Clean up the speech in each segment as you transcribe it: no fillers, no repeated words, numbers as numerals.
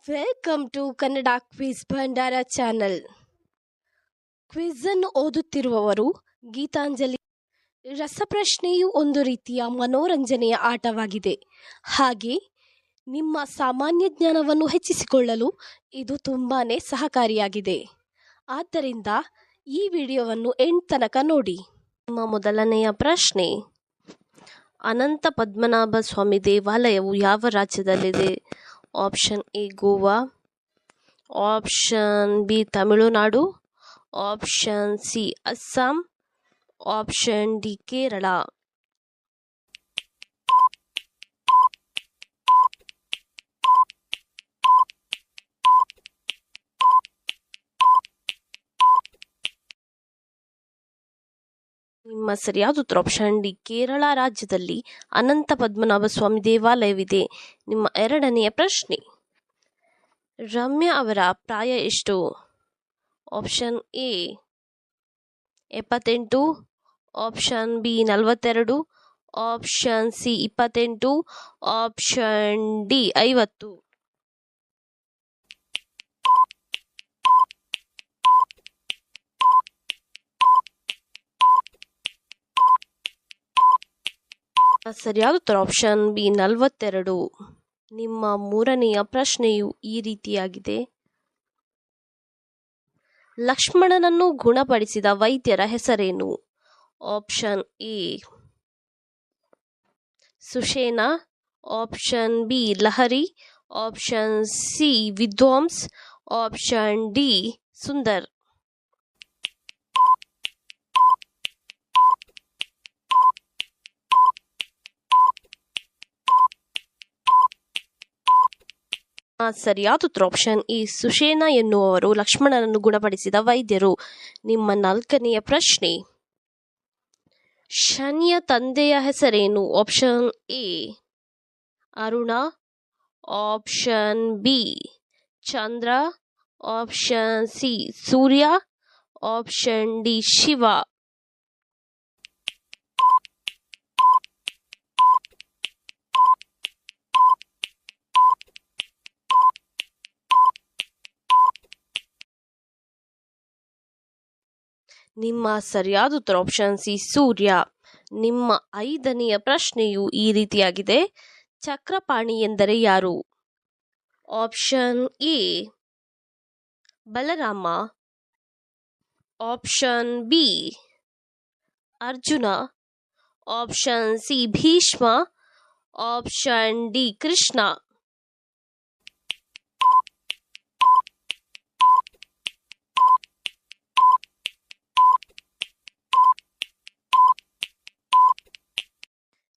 Welcome to Kannada quiz Bhandara channel. Quiz ಅನ್ನು ಓದುತ್ತಿರುವವರು ಗೀತಾಂಜಲಿ. ರಸಪ್ರಶ್ನೆಯು ಒಂದು ರೀತಿಯ ಮನೋರಂಜನೆಯ ಆಟವಾಗಿದೆ. ಹಾಗೆ ನಿಮ್ಮ ಸಾಮಾನ್ಯ ಜ್ಞಾನವನ್ನು ಹೆಚ್ಚಿಸಿಕೊಳ್ಳಲು ಇದು ತುಂಬಾ ಸಹಕಾರಿಯಾಗಿದೆ. ಆದ್ದರಿಂದ ಈ ವಿಡಿಯೋವನ್ನು ಎಂಡ್ ತನಕ ನೋಡಿ. ನಿಮ್ಮ ಮೊದಲನೆಯ ಪ್ರಶ್ನೆ, ಅನಂತ ಪದ್ಮನಾಭ ಸ್ವಾಮಿ ದೇವಾಲಯವು ಯಾವ ರಾಜ್ಯದಲ್ಲಿದೆ? Option A Goa, option B Tamil Nadu, option C Assam, option D Kerala. ನಿಮ್ಮ ಸರಿಯಾದ ಉತ್ತರ ಆಪ್ಷನ್ ಡಿ ಕೇರಳ ರಾಜ್ಯದಲ್ಲಿ ಅನಂತ ಪದ್ಮನಾಭ ಸ್ವಾಮಿ ದೇವಾಲಯವಿದೆ. ನಿಮ್ಮ ಎರಡನೆಯ ಪ್ರಶ್ನೆ, ರಮ್ಯಾ ಅವರ ಪ್ರಾಯ ಎಷ್ಟು? Option A 78, option B 42, option C 28, option D 50. ಸರಿಯಾದ ಉತ್ತರ ಆಪ್ಷನ್ ಬಿ 42. ನಿಮ್ಮ ಮೂರನೆಯ ಪ್ರಶ್ನೆಯು ಈ ರೀತಿಯಾಗಿದೆ. ಲಕ್ಷ್ಮಣನನ್ನು ಗುಣಪಡಿಸಿದ ವೈದ್ಯರ ಹೆಸರೇನು? Option A Sushena, option B Lahari, option C Vidwans, option D Sundar. ಸರಿಯಾದ ಉತ್ತರ ಆಪ್ಷನ್ ಈ ಸುಷೇನ ಎನ್ನುವವರು ಲಕ್ಷ್ಮಣನನ್ನು ಗುಣಪಡಿಸಿದ ವೈದ್ಯರು. ನಿಮ್ಮ ನಾಲ್ಕನೆಯ ಪ್ರಶ್ನೆ, ಶನಿಯ ತಂದೆಯ ಹೆಸರೇನು? Option A Aruna, option B Chandra, option C Surya, option D Shiva. ನಿಮ್ಮ ಸರಿಯಾದ ಉತ್ತರ ಆಪ್ಷನ್ ಸಿ ಸೂರ್ಯ. ನಿಮ್ಮ ಐದನೆಯ ಪ್ರಶ್ನೆಯು ಈ ರೀತಿಯಾಗಿದೆ. ಚಕ್ರಪಾಣಿ ಎಂದರೆ ಯಾರು? Option A Balarama, option B Arjuna, option C Bhishma, option D Krishna.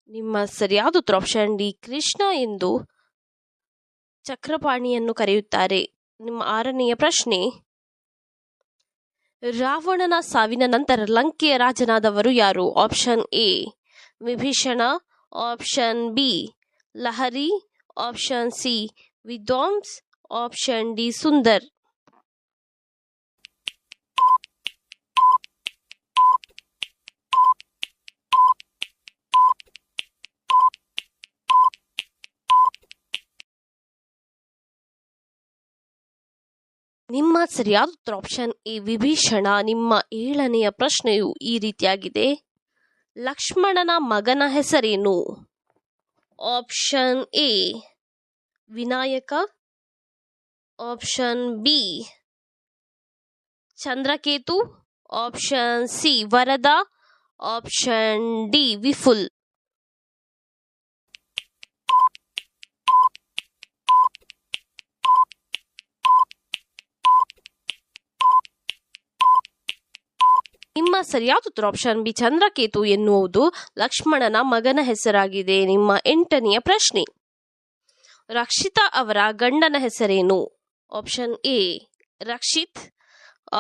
ನಿಮ್ಮ ಸರಿಯಾದ ಉತ್ತರ ಆಪ್ಷನ್ ಡಿ ಕೃಷ್ಣ ಎಂದು ಚಕ್ರಪಾಣಿಯನ್ನು ಕರೆಯುತ್ತಾರೆ. ನಿಮ್ಮ ಆರನೆಯ ಪ್ರಶ್ನೆ, ರಾವಣನ ಸಾವಿನ ನಂತರ ಲಂಕೆಯ ರಾಜನಾದವರು ಯಾರು? Option A Vibhishana, option B Lahari, option C Vidwans, option D Sundar. ನಿಮ್ಮ ಸರಿಯಾದ ಉತ್ತರ ಆಪ್ಷನ್ ಎ ವಿಭೀಷಣ. ನಿಮ್ಮ ಏಳನೆಯ ಪ್ರಶ್ನೆಯು ಈ ರೀತಿಯಾಗಿದೆ. ಲಕ್ಷ್ಮಣನ ಮಗನ ಹೆಸರೇನು? Option A Vinayaka, option B Chandraketu, option C Varada, option D Vipul. ನಿಮ್ಮ ಸರಿಯಾದ ಉತ್ತರ ಆಪ್ಷನ್ ಬಿ ಚಂದ್ರಕೇತು ಎನ್ನುವುದು ಲಕ್ಷ್ಮಣನ ಮಗನ ಹೆಸರಾಗಿದೆ. ನಿಮ್ಮ ಎಂಟನೆಯ ಪ್ರಶ್ನೆ, ರಕ್ಷಿತಾ ಅವರ ಗಂಡನ ಹೆಸರೇನು? Option A Rakshit,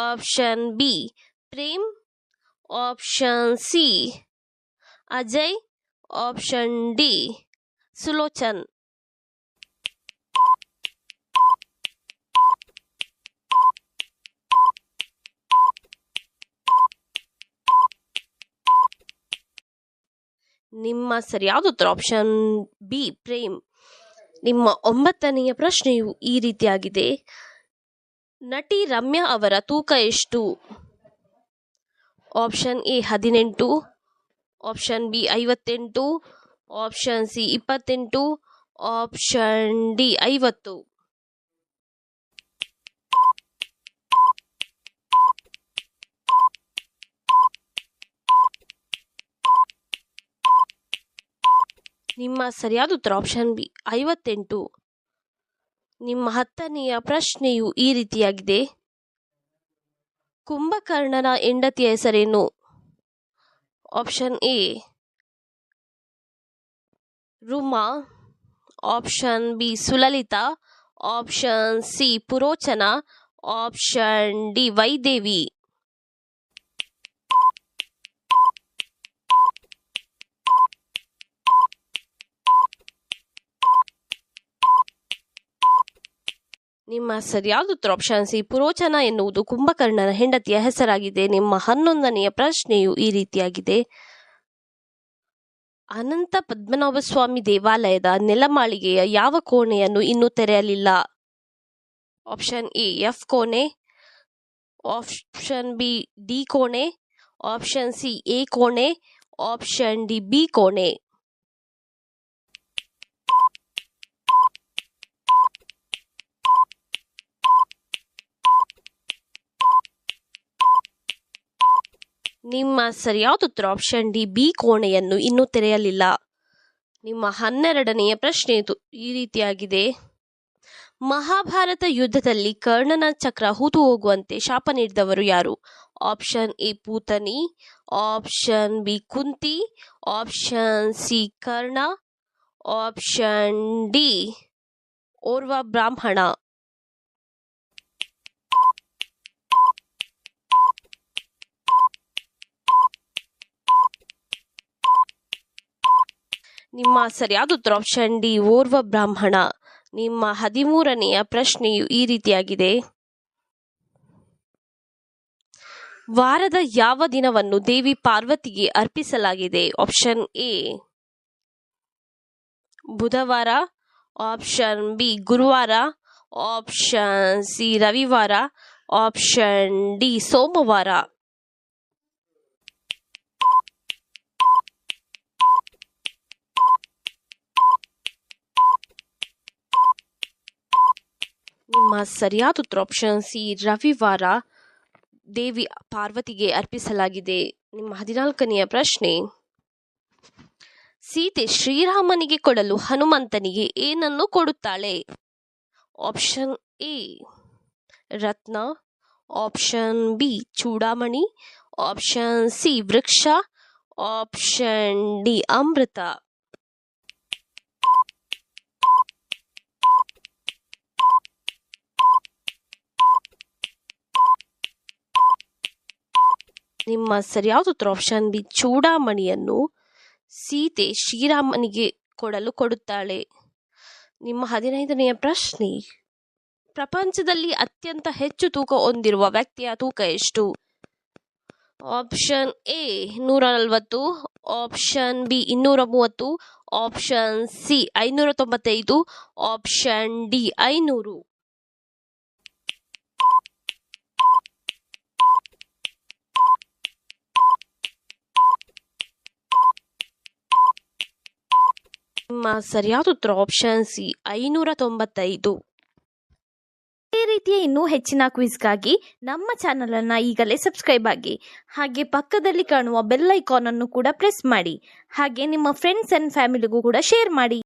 option B Prem, option C Ajay, option D Sulochan. ನಿಮ್ಮ ಸರಿಯಾದ ಉತ್ತರ ಆಪ್ಷನ್ ಬಿ ಪ್ರೇಮ್. ನಿಮ್ಮ 9ನೆಯ ಪ್ರಶ್ನೆಯು ಈ ರೀತಿಯಾಗಿದೆ. ನಟಿ ರಮ್ಯಾ ಅವರ ತೂಕ ಎಷ್ಟು? Option A 18, option B 58, option C 28, option D 50. ನಿಮ್ಮ ಸರಿಯಾದ ಉತ್ತರ ಆಪ್ಷನ್ ಬಿ 58. ನಿಮ್ಮ 10ನೆಯ ಪ್ರಶ್ನೆಯು ಈ ರೀತಿಯಾಗಿದೆ. ಕುಂಭಕರ್ಣನ ಹೆಂಡತಿಯ ಹೆಸರೇನು? Option A Ruma, option B Sulalita, option C Purochana, option D Vaidevi. ನಿಮ್ಮ ಸರಿಯಾದ ಉತ್ತರ ಆಪ್ಷನ್ ಸಿ ಪುರೋಚನ ಎನ್ನುವುದು ಕುಂಭಕರ್ಣನ ಹೆಂಡತಿಯ ಹೆಸರಾಗಿದೆ. ನಿಮ್ಮ 11ನೆಯ ಪ್ರಶ್ನೆಯು ಈ ರೀತಿಯಾಗಿದೆ. ಅನಂತ ಪದ್ಮನಾಭ ಸ್ವಾಮಿ ದೇವಾಲಯದ ನೆಲಮಾಳಿಗೆಯ ಯಾವ ಕೋಣೆಯನ್ನು ಇನ್ನೂ ತೆರೆಯಲಿಲ್ಲ? ಆಪ್ಷನ್ ಎ ಎಫ್ ಕೋಣೆ, ಆಪ್ಷನ್ ಬಿ ಡಿ ಕೋಣೆ, ಆಪ್ಷನ್ ಸಿ ಎ ಕೋಣೆ, ಆಪ್ಷನ್ ಡಿ ಬಿ ಕೋಣೆ. ನಿಮ್ಮ ಸರಿಯಾದ ಉತ್ತರ ಆಪ್ಷನ್ ಡಿ ಬಿ ಕೋಣೆಯನ್ನು ಇನ್ನೂ ತೆರೆಯಲಿಲ್ಲ. ನಿಮ್ಮ 12ನೆಯ ಪ್ರಶ್ನೆ ಈ ರೀತಿಯಾಗಿದೆ. ಮಹಾಭಾರತ ಯುದ್ಧದಲ್ಲಿ ಕರ್ಣನ ಚಕ್ರ ಹೂತು ಹೋಗುವಂತೆ ಶಾಪ ನೀಡಿದವರು ಯಾರು? Option A Putani, option B Kunti, option C Karna, option D ಓರ್ವ ಬ್ರಾಹ್ಮಣ. ನಿಮ್ಮ ಸರಿಯಾದ ಉತ್ತರ ಆಪ್ಷನ್ ಡಿ ಓರ್ವ ಬ್ರಾಹ್ಮಣ. ನಿಮ್ಮ 13ನೆಯ ಪ್ರಶ್ನೆಯು ಈ ರೀತಿಯಾಗಿದೆ. ವಾರದ ಯಾವ ದಿನವನ್ನು ದೇವಿ ಪಾರ್ವತಿಗೆ ಅರ್ಪಿಸಲಾಗಿದೆ? ಆಪ್ಷನ್ ಎ ಬುಧವಾರ, ಆಪ್ಷನ್ ಬಿ ಗುರುವಾರ, ಆಪ್ಷನ್ ಸಿ ರವಿವಾರ, ಆಪ್ಷನ್ ಡಿ ಸೋಮವಾರ. ನಿಮ್ಮ ಸರಿಯಾದ ಉತ್ತರ ಆಪ್ಷನ್ ಸಿ ರವಿವಾರ ದೇವಿ ಪಾರ್ವತಿಗೆ ಅರ್ಪಿಸಲಾಗಿದೆ. ನಿಮ್ಮ 14ನೆಯ ಪ್ರಶ್ನೆ. ಸೀತೆ ಶ್ರೀರಾಮನಿಗೆ ಕೊಡಲು ಹನುಮಂತನಿಗೆ ಏನನ್ನು ಕೊಡುತ್ತಾಳೆ? ಆಪ್ಷನ್ ಎ ರತ್ನ, ಆಪ್ಷನ್ ಬಿ ಚೂಡಾಮಣಿ, ಆಪ್ಷನ್ ಸಿ ವೃಕ್ಷ, ಆಪ್ಷನ್ ಡಿ ಅಮೃತ. ನಿಮ್ಮ ಸರಿಯಾದ ಉತ್ತರ ಆಪ್ಷನ್ ಬಿ ಚೂಡಾಮಣಿಯನ್ನು ಸೀತೆ ಶ್ರೀರಾಮನಿಗೆ ಕೊಡುತ್ತಾಳೆ. ನಿಮ್ಮ 15ನೆಯ ಪ್ರಶ್ನೆ. ಪ್ರಪಂಚದಲ್ಲಿ ಅತ್ಯಂತ ಹೆಚ್ಚು ತೂಕ ಹೊಂದಿರುವ ವ್ಯಕ್ತಿಯ ತೂಕ ಎಷ್ಟು? Option A 140, option B 230, option C 595, option D 500. ನಿಮ್ಮ ಸರಿಯಾದ ಉತ್ತರ ಆಪ್ಷನ್ ಸಿ 595. ಇದೇ ರೀತಿಯ ಇನ್ನೂ ಹೆಚ್ಚಿನ ಕ್ವಿಜ್ಗಾಗಿ ನಮ್ಮ ಚಾನಲ್ ಅನ್ನು ಈಗಲೇ ಸಬ್ಸ್ಕ್ರೈಬ್ ಆಗಿ, ಹಾಗೆ ಪಕ್ಕದಲ್ಲಿ ಕಾಣುವ ಬೆಲ್ ಐಕಾನ್ ಅನ್ನು ಕೂಡ ಪ್ರೆಸ್ ಮಾಡಿ, ಹಾಗೆ ನಿಮ್ಮ ಫ್ರೆಂಡ್ಸ್ ಅಂಡ್ ಫ್ಯಾಮಿಲಿಗೂ ಕೂಡ ಶೇರ್ ಮಾಡಿ.